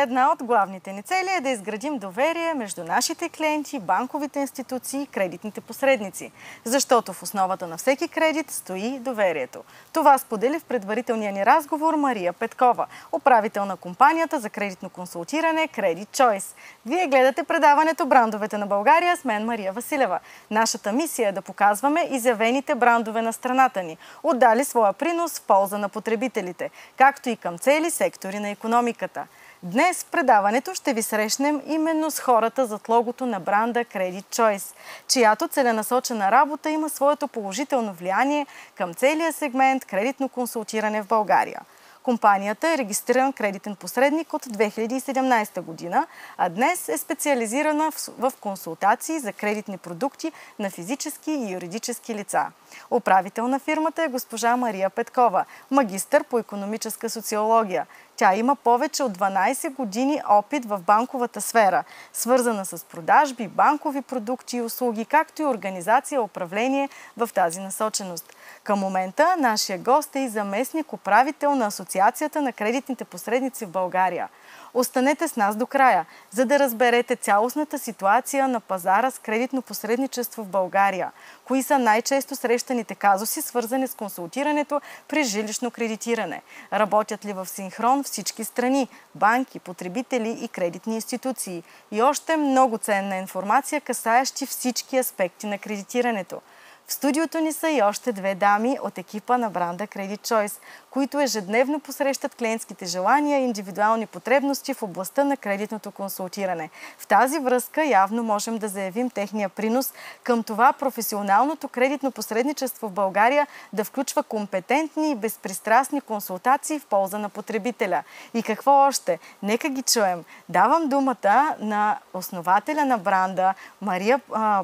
Една от главните ни цели е да изградим доверие между нашите клиенти, банковите институции и кредитните посредници, защото в основата на всеки кредит стои доверието. Това сподели в предварителния ни разговор Мария Петкова, управител на компанията за кредитно консултиране Credit Choice. Вие гледате предаването "Брандовете на България" с мен Мария Василева. Нашата мисия е да показваме изявените брандове на страната ни, отдали своя принос в полза на потребителите, както и към цели сектори на икономиката. Днес в предаването ще ви срещнем именно с хората зад логото на бранда Credit Choice, чиято целенасочена работа има своето положително влияние към целия сегмент кредитно консултиране в България. Компанията е регистриран кредитен посредник от 2017 година, а днес е специализирана в консултации за кредитни продукти на физически и юридически лица. Управител на фирмата е госпожа Мария Петкова, магистър по икономическа социология. Тя има повече от 12 години опит в банковата сфера, свързана с продажби, банкови продукти и услуги, както и организация и управление в тази насоченост. Към момента нашия гост е и заместник управител на Асоциацията на кредитните посредници в България. Останете с нас до края, за да разберете цялостната ситуация на пазара с кредитно посредничество в България. Кои са най-често срещаните казуси, свързани с консултирането при жилищно кредитиране? Работят ли в синхрон всички страни, банки, потребители и кредитни институции? И още много ценна информация, касаещи всички аспекти на кредитирането. В студиото ни са и още две дами от екипа на бранда Credit Choice, които ежедневно посрещат клиентските желания и индивидуални потребности в областта на кредитното консултиране. В тази връзка явно можем да заявим техния принос към това професионалното кредитно посредничество в България да включва компетентни и безпристрастни консултации в полза на потребителя. И какво още? Нека ги чуем. Давам думата на основателя на бранда Мария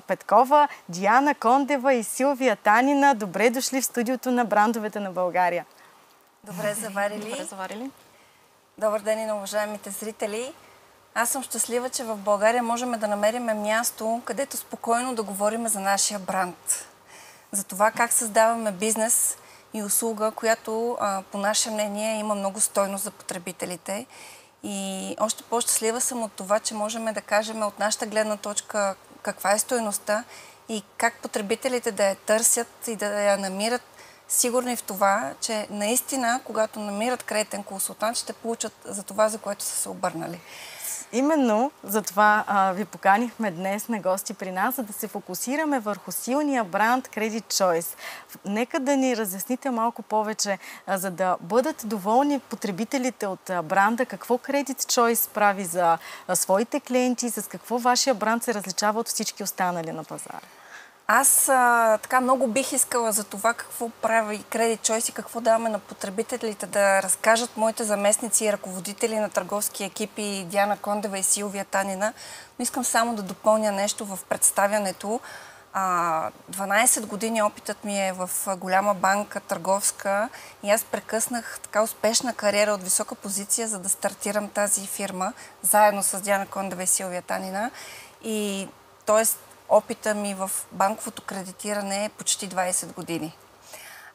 Петкова, Диана Кондева и Силвия Танина. Добре дошли в студиото на Брандовете на България. Добре заварили. Добре заварили. Добър ден и на уважаемите зрители. Аз съм щастлива, че в България можем да намерим място, където спокойно да говорим за нашия бранд. За това как създаваме бизнес и услуга, която по наше мнение има много стойност за потребителите. И още по-щастлива съм от това, че можем да кажем от нашата гледна точка каква е стойността и как потребителите да я търсят и да я намират, сигурни в това, че наистина, когато намират кредитен консултант, ще получат за това, за което са се обърнали. Именно за това ви поканихме днес на гости при нас, за да се фокусираме върху силния бранд Credit Choice. Нека да ни разясните малко повече, за да бъдат доволни потребителите от бранда, какво Credit Choice прави за своите клиенти, с какво вашия бранд се различава от всички останали на пазара. Аз така много бих искала за това какво прави Credit Choice и какво даваме на потребителите да разкажат моите заместници и ръководители на търговски екипи Диана Кондева и Силвия Танина. Но искам само да допълня нещо в представянето. 12 години опитът ми е в голяма банка, търговска, и аз прекъснах така успешна кариера от висока позиция, за да стартирам тази фирма, заедно с Диана Кондева и Силвия Танина. И т.е. опита ми в банковото кредитиране е почти 20 години.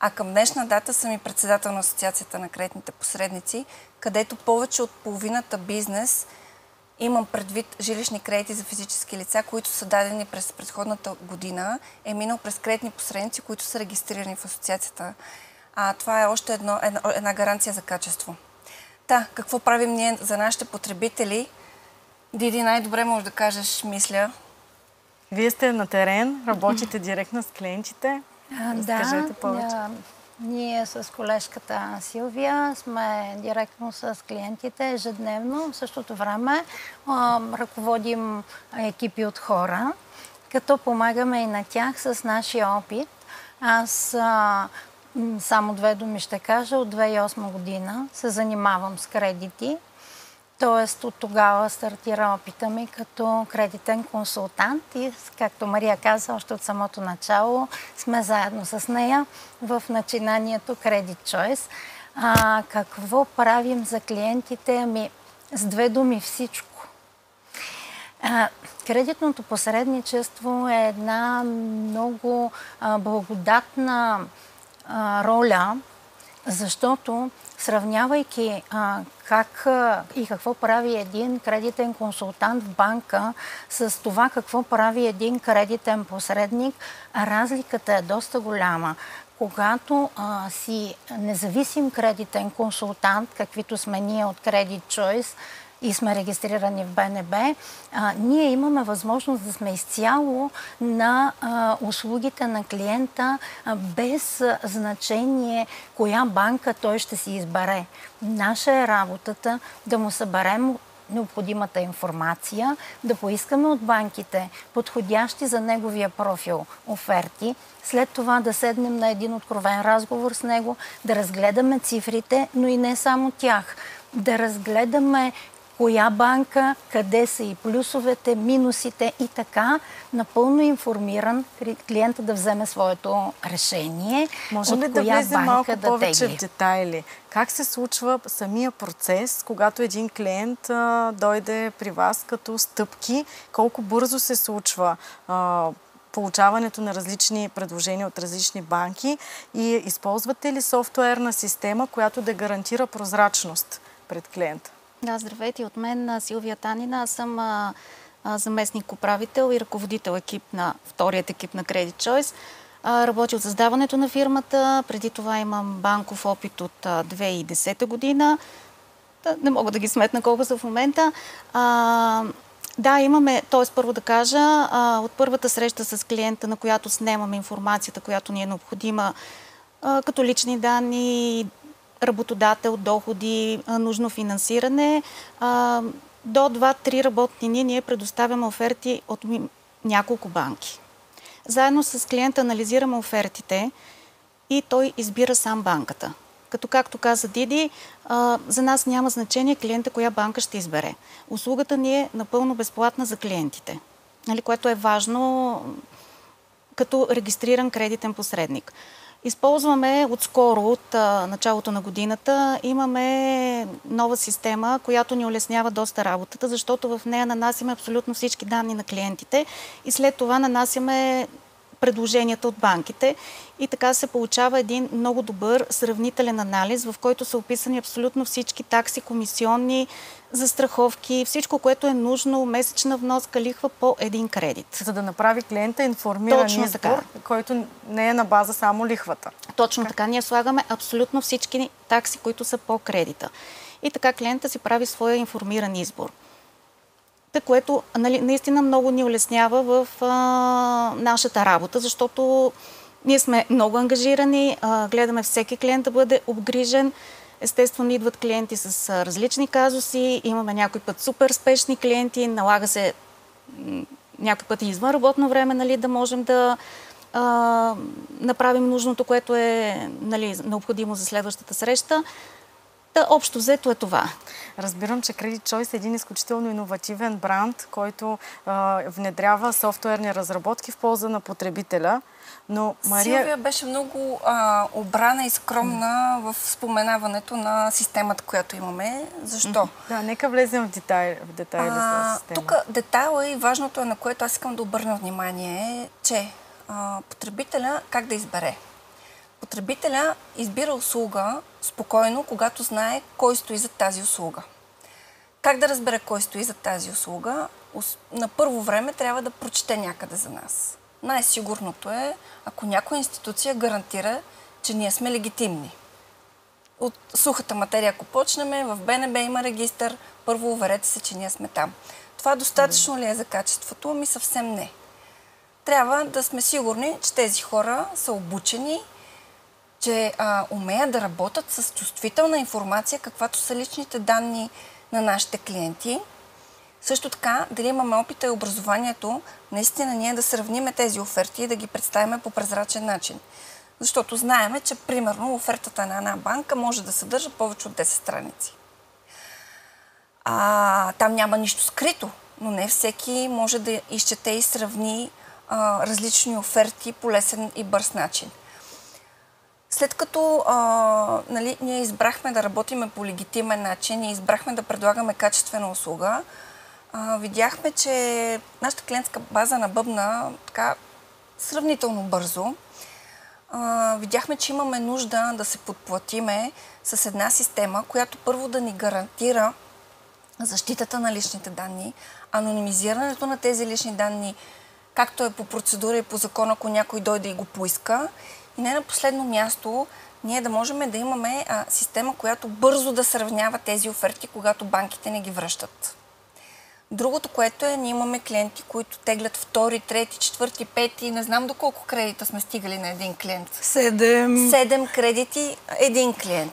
А към днешна дата съм и председател на Асоциацията на кредитните посредници, където повече от половината бизнес, имам предвид жилищни кредити за физически лица, които са дадени през предходната година, е минал през кредитни посредници, които са регистрирани в Асоциацията. Това е още една гаранция за качество. Какво правим ние за нашите потребители? Диди, най-добре може да кажеш, мисля. Вие сте на терен, работите директно с клиентите. Разкажете повече. Ние с колежката Силвия сме директно с клиентите ежедневно. В същото време ръководим екипи от хора, като помагаме и на тях с нашия опит. Аз само 2 думи ще кажа. От 2008 година се занимавам с кредити. Тоест от тогава стартира опита ми като кредитен консултант и, както Мария каза, още от самото начало сме заедно с нея в начинанието Credit Choice. Какво правим за клиентите? С 2 думи всичко. Кредитното посредничество е една много благодатна роля Защото сравнявайки как и какво прави един кредитен консултант в банка с това какво прави един кредитен посредник, разликата е доста голяма. Когато си независим кредитен консултант, каквито сме ние от Credit Choice, и сме регистрирани в БНБ, ние имаме възможност да сме изцяло на услугите на клиента, без значение коя банка той ще си избере. Наша е работата да му съберем необходимата информация, да поискаме от банките подходящи за неговия профил оферти, след това да седнем на един откровен разговор с него, да разгледаме цифрите, но и не само тях, да разгледаме коя банка, къде са и плюсовете, минусите и така, напълно информиран клиента да вземе своето решение. Можем ли да влезем малко повече в детайли? Как се случва самия процес, когато един клиент дойде при вас като стъпки? Колко бързо се случва получаването на различни предложения от различни банки и използвате ли софтуерна система, която да гарантира прозрачност пред клиента? Да, здравейте от мен, Силвия Танина. Аз съм заместник-управител и ръководител вторият екип на Credit Choice. Работя от създаването на фирмата. Преди това имам банков опит от 2010 година. Не мога да ги сметна колко са в момента. Да, имаме, т.е. първо да кажа, от първата среща с клиента, на която снемаме информацията, която ни е необходима, като лични данни, работодател, доходи, нужно финансиране. До 2-3 работни дни ние предоставяме оферти от няколко банки. Заедно с клиента анализираме офертите и той избира сам банката. Както каза Диди, за нас няма значение клиента коя банка ще избере. Услугата ни е напълно безплатна за клиентите, което е важно като регистриран кредитен посредник. Използваме отскоро, от началото на годината, имаме нова система, която ни улеснява доста работата, защото в нея нанасяме абсолютно всички данни на клиентите и след това нанасяме предложенията от банките и така се получава един много добър сравнителен анализ, в който са описани абсолютно всички такси, комисионни, застраховки, всичко, което е нужно, месечна вноска, лихва по един кредит. За да направи клиента информиран избор, който не е на база само лихвата. Точно така. Ние слагаме абсолютно всички такси, които са по кредита. И така клиента си прави своя информиран избор. Което наистина много ни улеснява в нашата работа, защото ние сме много ангажирани, гледаме всеки клиент да бъде обгрижен. Естествено, идват клиенти с различни казуси, имаме някой път супер спешни клиенти, налага се някой път и извън работно време, да можем да направим нужното, което е необходимо за следващата среща. Общо взето е това. Разбирам, че Credit Choice е един изключително иновативен бранд, който внедрява софтуерни разработки в полза на потребителя. Но Силвия беше много обрана и скромна в споменаването на системата, която имаме. Защо? Да, нека влезем в детайли за система. Тук детайла и важното е, на което аз искам да обърна внимание, е, че потребителя как да избере. Потребителя избира услуга спокойно, когато знае кой стои зад тази услуга. Как да разбере кой стои зад тази услуга? На първо време трябва да прочете някъде за нас. Най-сигурното е, ако някоя институция гарантира, че ние сме легитимни. От сухата материя, ако почнем, в БНБ има регистър, първо уверете се, че ние сме там. Това достатъчно ли е за качеството? Ами съвсем не. Трябва да сме сигурни, че тези хора са обучени, че умеят да работят с чувствителна информация, каквато са личните данни на нашите клиенти. Също така, дали имаме опита и образованието, наистина ние да сравниме тези оферти и да ги представим по прозрачен начин. Защото знаеме, че примерно офертата на една банка може да съдържа повече от 10 страници. Там няма нищо скрито, но не всеки може да изчете и сравни различни оферти по лесен и бърз начин. След като ние избрахме да работиме по легитимен начин и избрахме да предлагаме качествена услуга, видяхме, че нашата клиентска база набъбна така сравнително бързо. видяхме, че имаме нужда да се подплатиме с една система, която първо да ни гарантира защитата на личните данни, анонимизирането на тези лични данни, както е по процедура и по закон, ако някой дойде и го поиска. И не на последно място, ние да можем да имаме система, която бързо да сравнява тези оферти, когато банките не ги връщат. Другото, което е, ние имаме клиенти, които теглят втори, трети, четвърти, пети, не знам до колко кредита сме стигали на един клиент. 7 кредити, един клиент.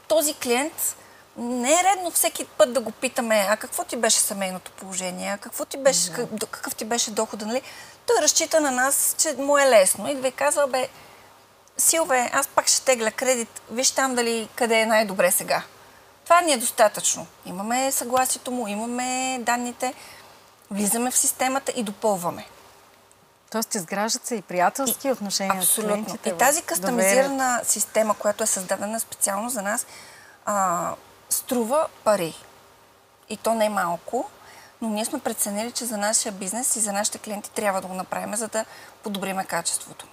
Този клиент не е редно всеки път да го питаме, а какво ти беше семейното положение, а какъв ти беше дохода, нали? Той разчита на нас, че му е лесно и ви казва, Силве, аз пак ще тегля кредит, виж там дали къде е най-добре сега. Това ни е достатъчно. Имаме съгласието му, имаме данните, влизаме в системата и допълваме. Тоест изграждат се и приятелски отношения с клиентите. И тази кастомизирана система, която е създадена специално за нас, струва пари. И то не е малко, но ние сме преценили, че за нашия бизнес и за нашите клиенти трябва да го направим, за да подобриме качеството.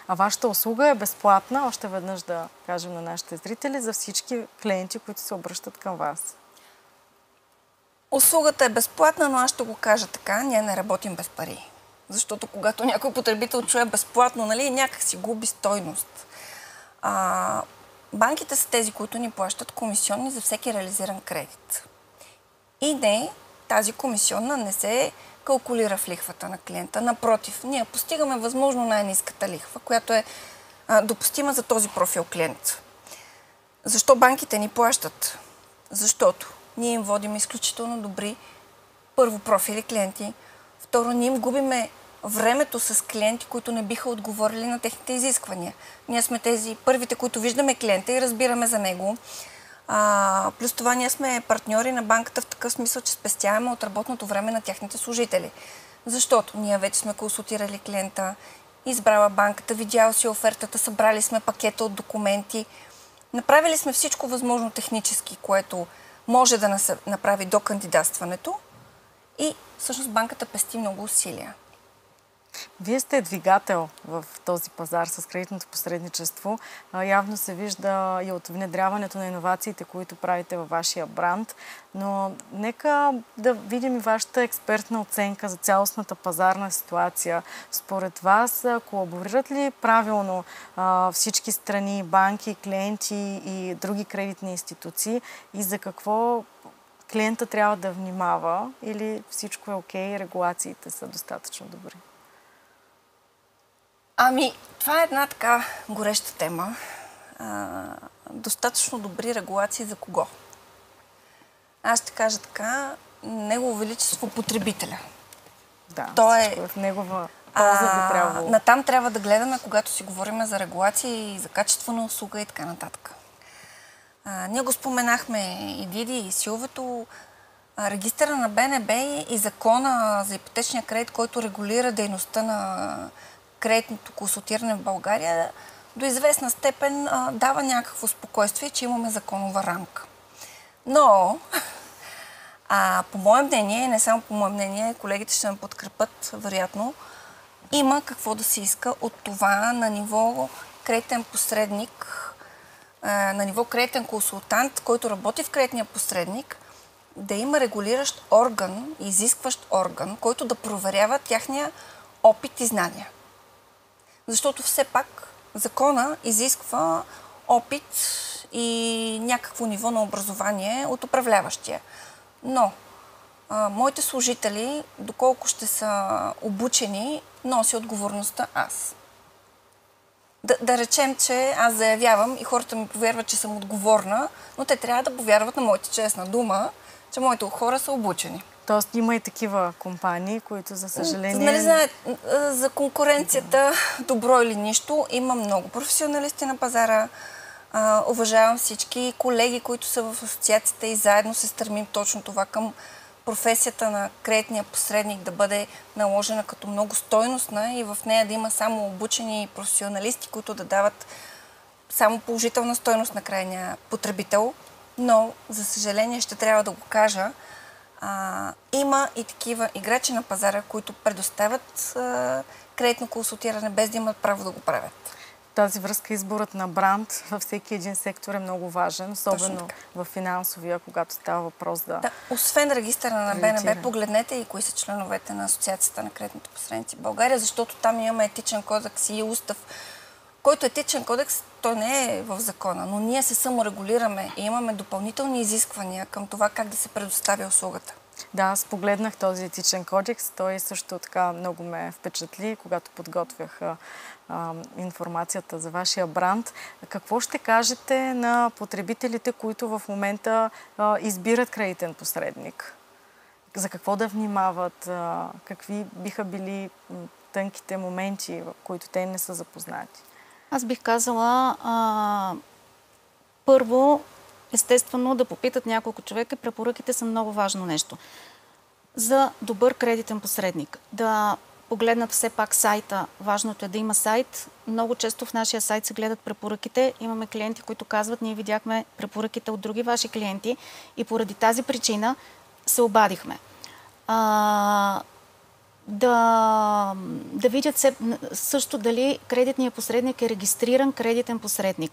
А вашата услуга е безплатна, още веднъж да кажем на нашите зрители, за всички клиенти, които се обръщат към вас. Услугата е безплатна, но аз ще го кажа така, ние не работим без пари. Защото когато някой потребител чуе безплатно, нали, някак си губи стойност. Банките са тези, които ни плащат комисионни за всеки реализиран кредит. И не, тази комисионна не се калкулира в лихвата на клиента. Напротив, ние постигаме възможно най-ниската лихва, която е допустима за този профил клиент. Защо банките ни плащат? Защото ние им водим изключително добри първо профили клиенти. Второ, ние им губиме времето с клиенти, които не биха отговорили на техните изисквания. Ние сме тези първите, които виждаме клиента и разбираме за него. Плюс това ние сме партньори на банката в такъв смисъл, че спестяваме от работното време на тяхните служители. Защото ние вече сме консултирали клиента, избрала банката, видял си офертата, събрали сме пакета от документи. Направили сме всичко възможно технически, което може да направи до кандидатстването и всъщност банката пести много усилия. Вие сте двигател в този пазар с кредитното посредничество. Явно се вижда и от внедряването на иновациите, които правите във вашия бранд. Но нека да видим и вашата експертна оценка за цялостната пазарна ситуация. Според вас, колаборират ли правилно всички страни, банки, клиенти и други кредитни институции и за какво клиента трябва да внимава или всичко е окей, регулациите са достатъчно добри? Това е една така гореща тема. Достатъчно добри регулации за кого? Аз ще кажа така, Негово величество потребителя. Да, в негова полза би трябвало. Натам трябва да гледаме, когато си говорим за регулации и за качество на услуга и така нататък. Ние го споменахме и Диди, и Силвето. Регистъра на БНБ и закона за ипотечния кредит, който регулира дейността на кредитното консултиране в България, до известна степен дава някакво спокойствие, че имаме законова рамка. Но, по мое мнение, не само по мое мнение, колегите ще ме подкрепят, вероятно, има какво да се иска от това на ниво кредитен посредник, на ниво кредитен консултант, който работи в кредитния посредник, да има регулиращ орган, изискващ орган, който да проверява тяхния опит и знания. Защото все пак закона изисква опит и някакво ниво на образование от управляващия. Но моите служители, доколко ще са обучени, носи отговорността аз. Да речем, че аз заявявам и хората ми повярват, че съм отговорна, но те трябва да повярват на моята честна дума, че моите хора са обучени. Тоест има и такива компании, които за съжаление... Нали знаят, за конкуренцията добро или нищо, има много професионалисти на пазара. Уважавам всички колеги, които са в асоциацията и заедно се стремим точно това към професията на кредитния посредник да бъде наложена като много стойностна и в нея да има само обучени професионалисти, които да дават само положителна стойност на крайния потребител. Но, за съжаление, ще трябва да го кажа, има и такива играчи на пазара, които предоставят кредитно консултиране без да имат право да го правят. тази връзка изборът на бранд във всеки един сектор е много важен, особено в финансовия, когато става въпрос да... Освен регистъра на БНБ, погледнете и кои са членовете на Асоциацията на кредитните посредници в България, защото там имаме етичен кодекс и устав, който етичен кодекс, той не е в закона, но ние се саморегулираме и имаме допълнителни изисквания към това как да се предоставя услугата. Да, аз погледнах този етичен кодекс. Той също така много ме впечатли, когато подготвях информацията за вашия бранд. Какво ще кажете на потребителите, които в момента избират кредитен посредник? За какво да внимават? Какви биха били тънките моменти, в които те не са запознати? Аз бих казала, първо, естествено, да попитат няколко човека. Препоръките са много важно нещо. За добър кредитен посредник. Да погледнат все пак сайта. Важното е да има сайт. Много често в нашия сайт се гледат препоръките. Имаме клиенти, които казват, ние видяхме препоръките от други ваши клиенти и поради тази причина се обадихме. Да видят също дали кредитният посредник е регистриран кредитен посредник.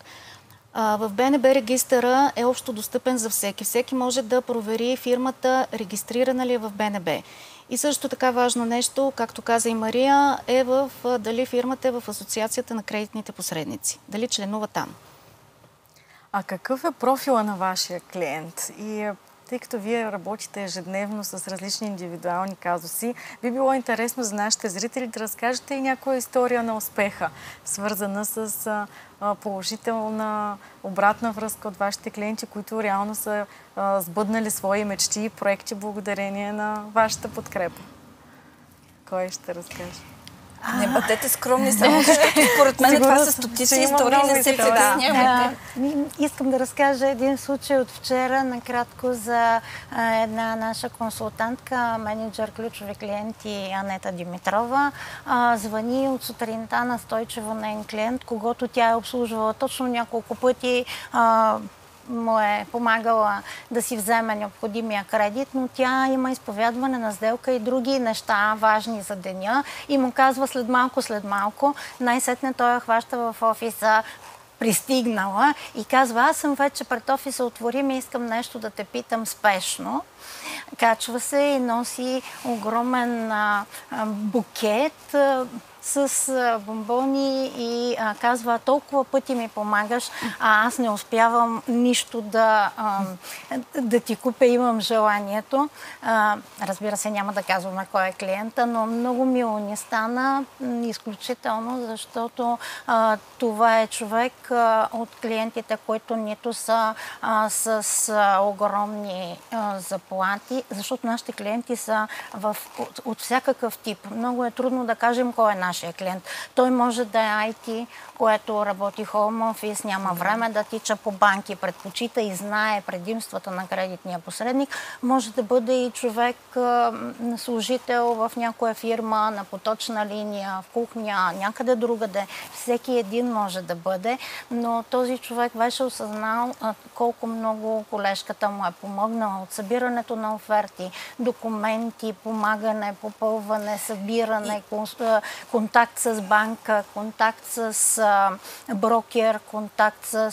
В БНБ регистъра е общо достъпен за всеки. Всеки може да провери фирмата регистрирана ли е в БНБ. И също така важно нещо, както каза и Мария, е дали фирмата е в Асоциацията на кредитните посредници. Дали членува там. А какъв е профила на вашия клиент? И тъй като вие работите ежедневно с различни индивидуални казуси, би било интересно за нашите зрители да разкажете и някоя история на успеха, свързана с положителна обратна връзка от вашите клиенти, които реално са сбъднали свои мечти и проекти благодарение на вашата подкрепа. Кой ще разкаже? Не бъдете скромни, само защото според мен това са стотици истории, не се притеснявайте. Искам да разкажа един случай от вчера, накратко за една наша консултантка, менеджер ключови клиенти Анета Димитрова. Звъни от сутринта настойчиво нейн клиент, когото тя е обслужвала точно няколко пъти, му е помагала да си вземе необходимия кредит, но тя има изповядване на сделка и други неща, важни за деня, и му казва след малко, най-сетне той я хваща в офиса, пристигнала, и казва, аз съм вече пред офиса, отвори ми, искам нещо да те питам спешно. Качва се и носи огромен букет с бомбони и казва, толкова пъти ми помагаш, а аз не успявам нищо да ти купя, имам желанието. Разбира се, няма да казваме кой е клиента, но много мило ни стана, изключително, защото това е човек от клиентите, които нито са с огромни заплати, защото нашите клиенти са от всякакъв тип. Много е трудно да кажем кой е нашия клиент. Той може да е IT, което работи home office, няма време да тича по банки, предпочита и знае предимствата на кредитния посредник. Може да бъде и човек, служител в някоя фирма, на поточна линия, в кухня, някъде другаде. Всеки един може да бъде, но този човек беше осъзнал колко много колежката му е помогнала от събирането на оферти, документи, помагане, попълване, събиране, контакт с банка, контакт с брокер, контакт с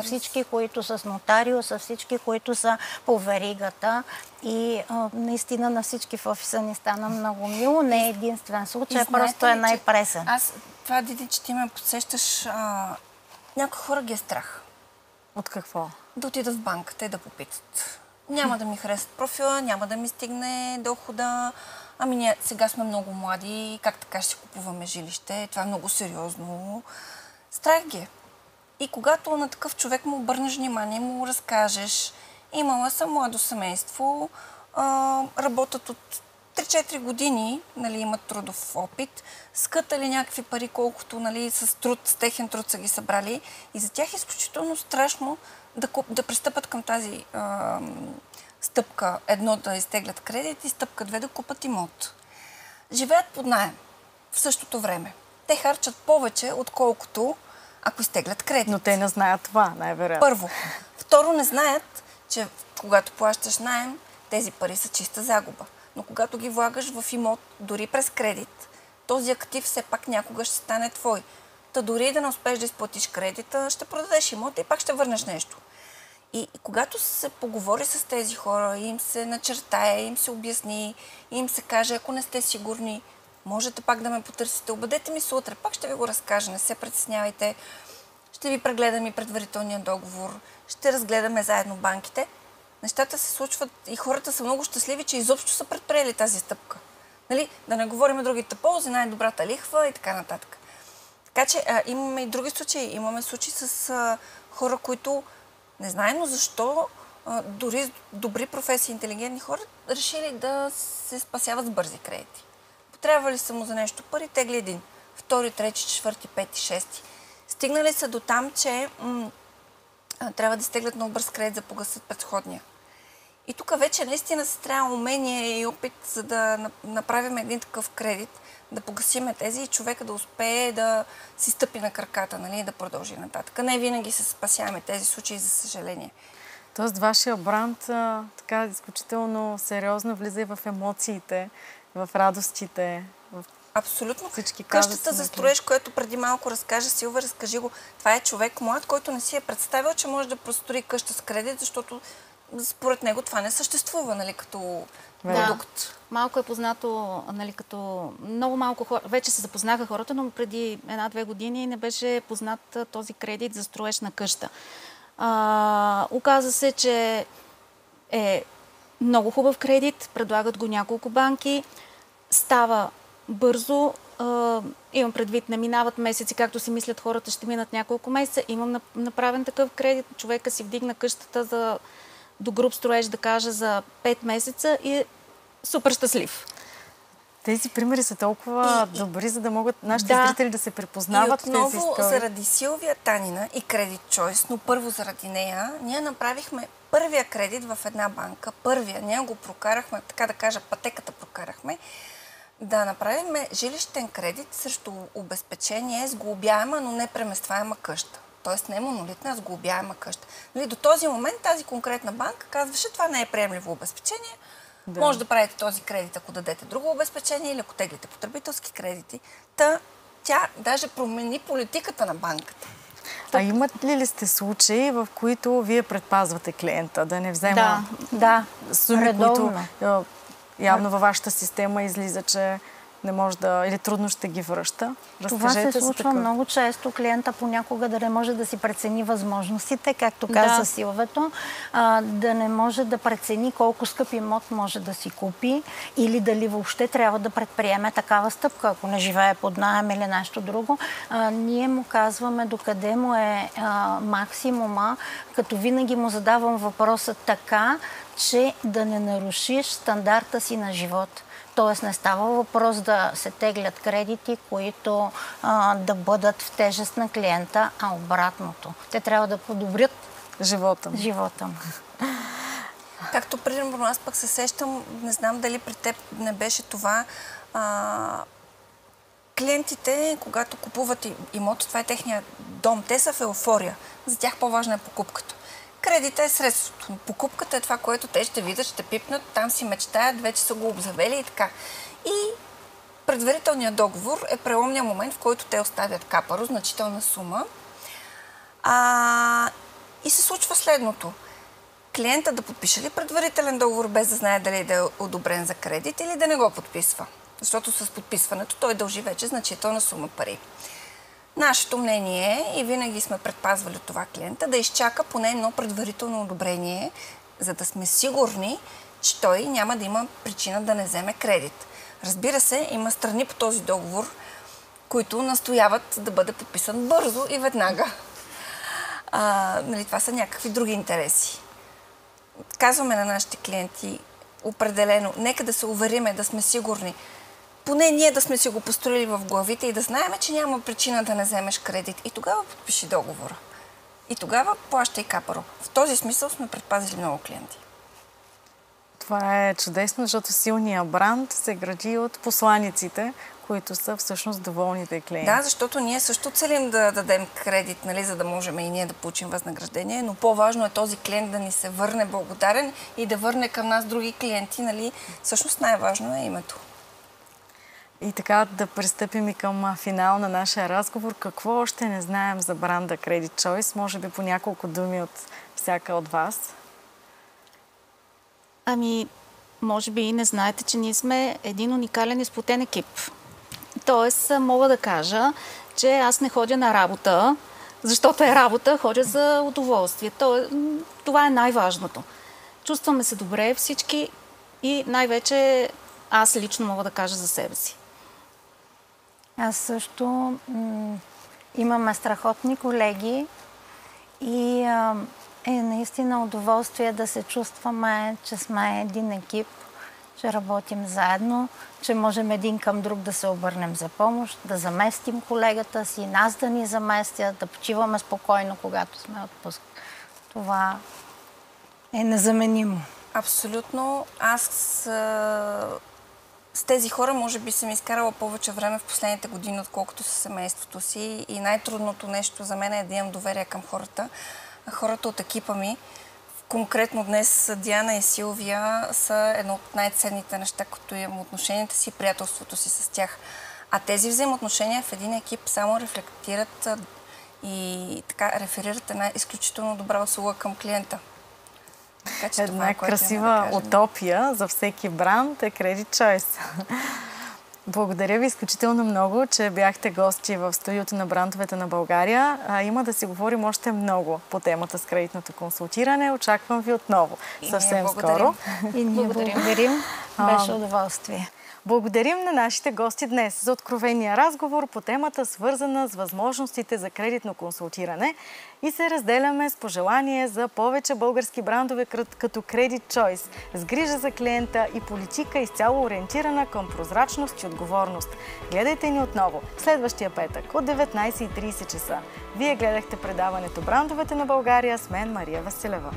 всички, които с нотариус, с всички, които са по веригата. И наистина на всички в офиса ни стана много мило. Не е единствен случай, просто е най-пресен. Това, Диди, че ти ме подсещаш, някои хора ги е страх. От какво? Да отидат в банката и да попитат. Няма да ми харесат профила, няма да ми стигне дохода. Ами ние сега сме много млади, как така ще си купуваме жилище? Това е много сериозно. Страх ги е. И когато на такъв човек му обърнеш внимание, му разкажеш, имала съм младо семейство, работят от 3-4 години, нали, имат трудов опит, скътали някакви пари, колкото, нали, с техен труд са ги събрали, и за тях е изключително страшно да пристъпат към тази стъпка 1 да изтеглят кредит и стъпка 2 да купат имот. Живеят под наем в същото време. Те харчат повече, отколкото ако изтеглят кредит. Но те не знаят това, най-вероятно. Първо. Второ, не знаят, че когато плащаш наем, тези пари са чиста загуба. Но когато ги влагаш в имот, дори през кредит, този актив все пак някога ще стане твой. Та дори да не успееш да изплатиш кредита, ще продадеш имота и пак ще върнеш нещо. И когато се поговори с тези хора, им се начертае, им се обясни, им се каже, ако не сте сигурни, можете пак да ме потърсите, обадете ми се утре, пак ще ви го разкажа, не се притеснявайте, ще ви прегледам и предварителния договор, ще разгледаме заедно банките. Нещата се случват и хората са много щастливи, че изобщо са предприели тази стъпка. Нали? Да не говорим другите ползи, най-добрата лихва и така нататък. Така че имаме и други случаи. Имаме случаи с хора, които незнайно защо, дори добри професии, интелигентни хора, решили да се спасяват с бързи кредити. Потребвали са му за нещо пари, тегли един, втори, трети, четвърти, пети, шести. Стигнали са до там, че трябва да стеглят много бърз кредит, за да погасят предходния. И тук вече наистина се трябва умение и опит, за да направим един такъв кредит, да погасиме тези и човека да успее да си стъпи на краката, нали, и да продължи нататък. Не винаги се спасяваме тези случаи, за съжаление. Тоест, вашия бранд така изключително сериозно влиза и в емоциите, в радостите, в абсолютно. всички Къщата за строеж, което преди малко разкажа, Силва, разкажи го. Това е човек млад, който не си е представил, че може да построи къща с кредит, защото според него това не съществува, нали, като продукт. Да. Малко е познато, нали, като много малко хора. Вече се запознаха хората, но преди 1-2 години не беше познат този кредит за строеж на къща. Оказа се, че е много хубав кредит, предлагат го няколко банки, става бързо, имам предвид, не минават месеци, както си мислят хората, ще минат няколко месеца. Имам направен такъв кредит, човека си вдигна къщата до груб строеж, да кажа, за 5 месеца и е супер щастлив. Тези примери са толкова добри, за да могат нашите зрители да се препознават в тези истории. И отново заради Силвия Танина и Credit Choice, но първо заради нея, ние направихме първия кредит в една банка. Ние го прокарахме, така да кажа, пътеката прокарахме, да направим жилищен кредит срещу обезпечение с глобяема, но не преместваема къща. Тоест не монолитна, а с глобяема къща. Нали, до този момент тази конкретна банка казваше, това не е приемливо обезпечение. Да. Може да правите този кредит, ако дадете друго обезпечение или ако теглите потребителски кредити. Тя даже промени политиката на банката. А имат ли сте случаи, в които вие предпазвате клиента да не взема суми, които явно във вашата система излиза, че не може да, или трудно ще ги връща? Това се случва много често. Клиента понякога да не може да си прецени възможностите, както каза Силвето, да не може да прецени колко скъп имот може да си купи или дали въобще трябва да предприеме такава стъпка, ако не живее под наем или нещо друго. Ние му казваме докъде му е максимума, като винаги му задавам въпроса така, че да не нарушиш стандарта си на живот. Тоест не става въпрос да се теглят кредити, които да бъдат в тежест на клиента, а обратното. Те трябва да подобрят живота му. Както примерно аз пък се сещам, не знам дали при теб не беше това, клиентите, когато купуват имот, това е техния дом, те са в еуфория. За тях по-важна е покупката. Кредита е средството. Покупката е това, което те ще видят, ще пипнат, там си мечтаят, вече са го обзавели и така. И предварителният договор е преломният момент, в който те оставят капаро, значителна сума. И се случва следното. Клиента да подпише ли предварителен договор, без да знае дали да е одобрен за кредит или да не го подписва. Защото с подписването той дължи вече значителна сума пари. Нашето мнение е, и винаги сме предпазвали това клиента, да изчака поне едно предварително одобрение, за да сме сигурни, че той няма да има причина да не вземе кредит. Разбира се, има страни по този договор, които настояват да бъде подписан бързо и веднага. Нали, това са някакви други интереси. Казваме на нашите клиенти определено, нека да се увериме, да сме сигурни, поне ние да сме си го построили в главите и да знаем, че няма причина да не вземеш кредит. И тогава подпиши договора. И тогава плащай капаро. В този смисъл сме предпазили много клиенти. Това е чудесно, защото силният бранд се гради от посланиците, които са всъщност доволните клиенти. Да, защото ние също целим да дадем кредит, нали, за да можем и ние да получим възнаграждение, но по-важно е този клиент да ни се върне благодарен и да върне към нас други клиенти. Нали. Всъщност най-важно е името. И така да пристъпим и към финал на нашия разговор. Какво още не знаем за бранда Credit Choice? Може би по няколко думи от всяка от вас. Ами, може би и не знаете, че ние сме един уникален и сплотен екип. Тоест, мога да кажа, че аз не ходя на работа, защото е работа, ходя за удоволствие. Това е най-важното. Чувстваме се добре всички и най-вече аз лично мога да кажа за себе си. Аз също имаме страхотни колеги и е наистина удоволствие да се чувстваме, че сме един екип, че работим заедно, че можем един към друг да се обърнем за помощ, да заместим колегата си, нас да ни заместят, да почиваме спокойно, когато сме отпуск. Това е незаменимо. Абсолютно. Аз с тези хора може би съм изкарала повече време в последните години, отколкото със семейството си. И най-трудното нещо за мен е да имам доверие към хората. Хората от екипа ми, конкретно днес Диана и Силвия, са едно от най-ценните неща, които имам, отношенията си, приятелството си с тях. А тези взаимоотношения в един екип само рефлектират и така реферират една изключително добра услуга към клиента. Така, една красива утопия за всеки бранд е Credit Choice. Благодаря ви изключително много, че бяхте гости в студиото на брандовете на България. Има да си говорим още много по темата с кредитното консултиране. Очаквам ви отново съвсем скоро. И ние благодарим. Беше удоволствие. Благодарим на нашите гости днес за откровения разговор по темата, свързана с възможностите за кредитно консултиране, и се разделяме с пожелание за повече български брандове като Credit Choice, с грижа за клиента и политика изцяло ориентирана към прозрачност и отговорност. Гледайте ни отново следващия петък от 19:30 часа. Вие гледахте предаването Брандовете на България с мен Мария Василева.